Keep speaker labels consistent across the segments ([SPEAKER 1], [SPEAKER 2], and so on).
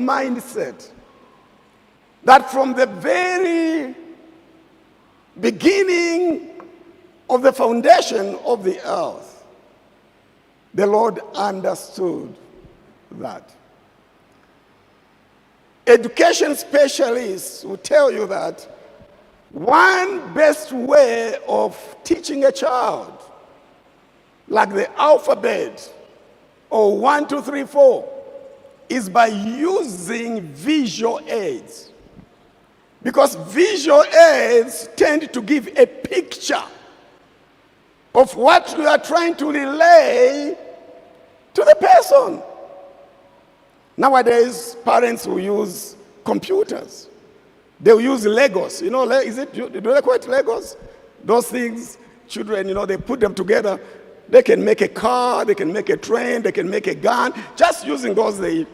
[SPEAKER 1] mindset that from the very beginning of the foundation of the earth, the Lord understood that. Education specialists will tell you that one best way of teaching a child, like the alphabet, or 1, 2, 3, 4, is by using visual aids. Because visual aids tend to give a picture of what you are trying to relay to the person. Nowadays, parents will use computers. They'll use Legos. You know, do they call it Legos? Those things, children, they put them together. They can make a car, they can make a train, they can make a gun. Just using those, they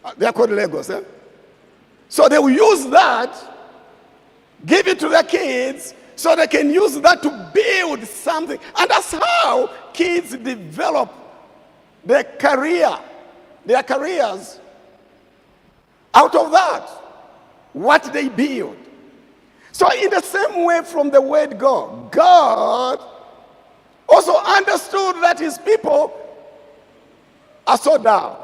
[SPEAKER 1] are called Legos. Eh? So they will use that, give it to their kids, so they can use that to build something. And that's how kids develop their careers out of that, what they build. So in the same way from the word God, God also understood that his people are so down.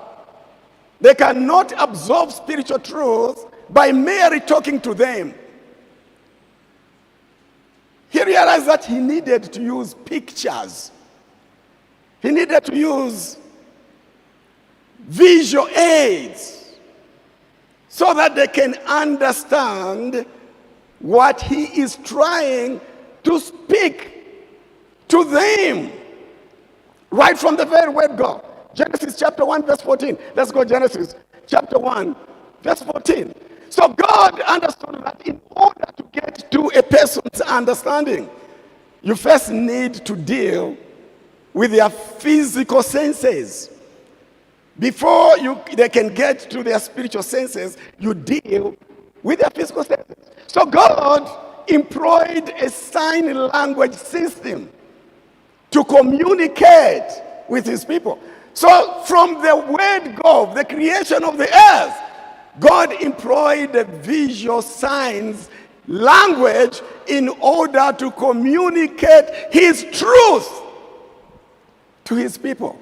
[SPEAKER 1] They cannot absorb spiritual truth by merely talking to them. He realized that he needed to use pictures. He needed to use visual aids so that they can understand what he is trying to speak to them right from the very word God. Genesis chapter 1 verse 14. Let's go Genesis chapter 1 verse 14. So God understood that in order to get to a person's understanding, you first need to deal with their physical senses. Before they can get to their spiritual senses, you deal with their physical senses. So God employed a sign language system to communicate with his people. So from the word God, the creation of the earth, God employed the visual signs language in order to communicate his truth to his people.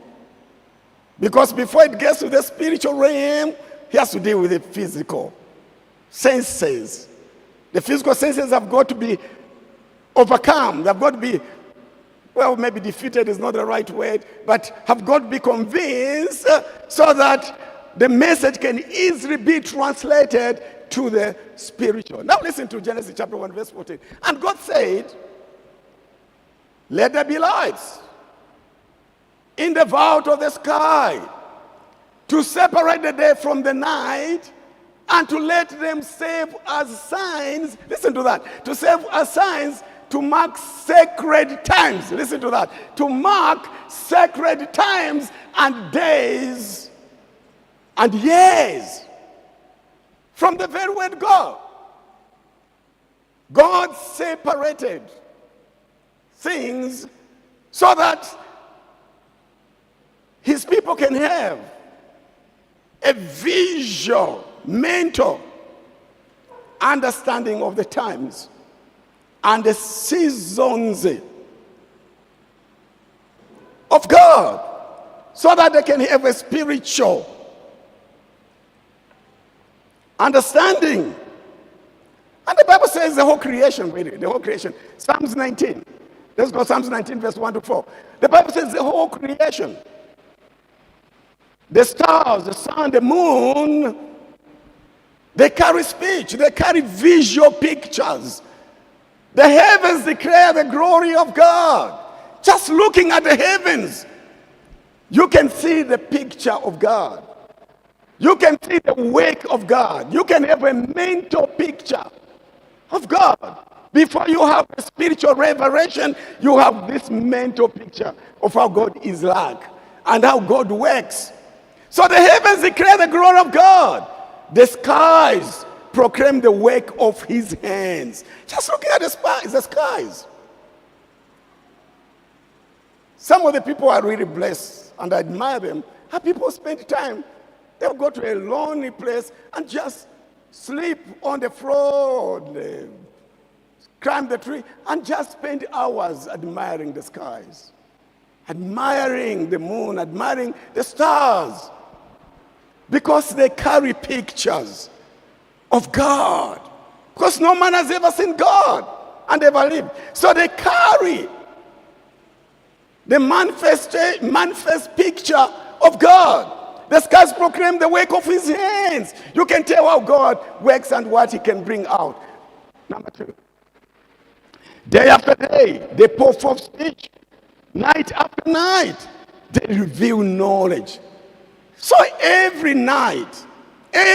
[SPEAKER 1] Because before it gets to the spiritual realm, he has to deal with the physical senses. The physical senses have got to be overcome. They've got to be, well, maybe defeated is not the right word, but have got to be convinced so that the message can easily be translated to the spiritual. Now listen to Genesis chapter 1 verse 14. And God said, let there be lights in the vault of the sky to separate the day from the night, and to let them serve as signs. Listen to that. To serve as signs to mark sacred times. Listen to that. To mark sacred times and days and years. From the very word God. God separated things so that his people can have a visual, mental understanding of the times and the seasons of God, so that they can have a spiritual understanding. And the Bible says the whole creation, really, the whole creation. Psalms 19. Let's go Psalms 19, verse 1 to 4. The Bible says the whole creation. The stars, the sun, the moon, they carry speech, they carry visual pictures. The heavens declare the glory of God. Just looking at the heavens, you can see the picture of God. You can see the work of God. You can have a mental picture of God. Before you have a spiritual revelation, you have this mental picture of how God is like and how God works. So the heavens declare the glory of God. The skies proclaim the work of his hands. Just looking at the skies. Some of the people are really blessed, and I admire them. How people spend time They'll go to a lonely place and just sleep on the floor, climb the tree, and just spend hours admiring the skies, admiring the moon, admiring the stars, because they carry pictures of God. Because no man has ever seen God and ever lived. So they carry the manifest picture of God. The skies proclaim the work of his hands. You can tell how God works and what he can bring out. Number 2. Day after day, they pour forth speech. Night after night, they reveal knowledge. So every night, every